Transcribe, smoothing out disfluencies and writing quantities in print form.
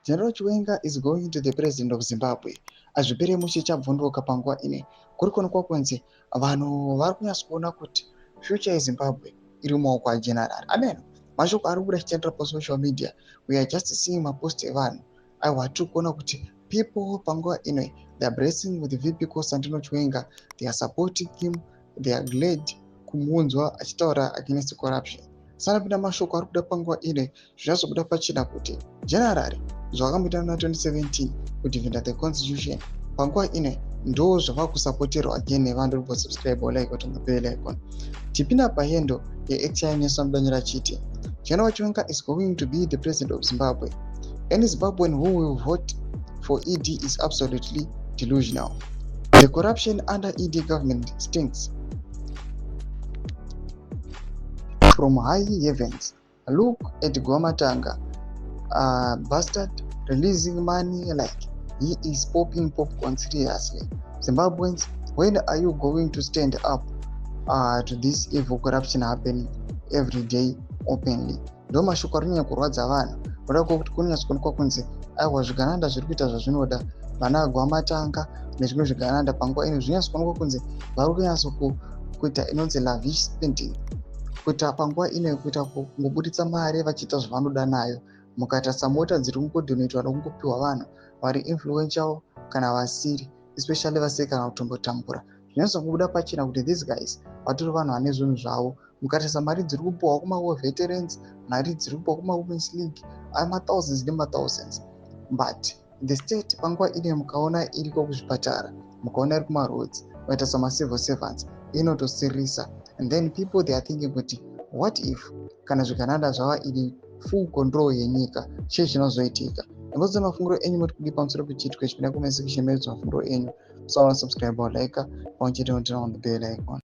General Chiwenga is going to the president of Zimbabwe. Azvipere muchichabvunduka panguva ine kuri kuonekwa kunzi vanhu vari kunyatsoona kuti future yeZimbabwe iri mumaoko ageneral. Amen. Mashoko ari kubuda achichaendera pasocial media. We are just seeing mapost evanhu. Aiwa tiri kuona kuti people panguva ino they are blessing with the VP Constantino Chiwenga. They are supporting him. They are glad kumunzwa achitaura against corruption. Sanapinda mashoko ari kuda panguva ine zvichazobuda pachena kuti general zvakamboita na 2017 kudefenda the constitution panguva ine ndo zvava kusapoterwa again nevanhu vari kusubscribe like kuti mabell icon. Tipinda pahendo yeXI Nelson Mudanyira chiti General Chiwenga is going to be the president of Zimbabwe. Any Zimbabwean who will vote for ED is absolutely delusional. The corruption under ED government stinks from high heavens. Look at Gwamatanga, bastard releasing money like he is popping popcorn seriously. Zimbabweans, when are you going to stand up to this evil corruption happening every day openly? Ndo mashoko arinyanya kurwadza vanhu voda kuti kunyatsokuonekwa kunzi aiwa zvigananda zviri kuita zvazvinoda vana Gwamatanga nezvimwe zvigananda panguva ino zvinyatsokuonekwa kunzi vari kuita inonzi lavish spending, kuita panguva ino kuita kungobuditsa mari vachiita zvavanoda nayo, mukatarisa mota dziri kungodonetwa nokungopiwa vanhu vari influential kana vasiri, especially vasiri kana kutombotambura. Zvinyatsongobuda pachena kuti these guys vatori vanhu vane zvinhu zvavo. Mukatarisa mari dziri kupiwa kumawar veterans, mari dziri kupiwa kumawomen's league thousands thousands, but the state panguva ine mukaona iriko kuzvipatara, mukaona iri kumaroads, mukatarisa macivil servants inotosirisa, and then people they are thinking kuti what if kana zvigananda zvava iri full control yenyika, chii chinozoitika? Ngozve mafunguro enyu muri kudi pamusoro pechitwe chipinda comment section medzo mafunguro enyu. So subscribe or like, on the bell icon.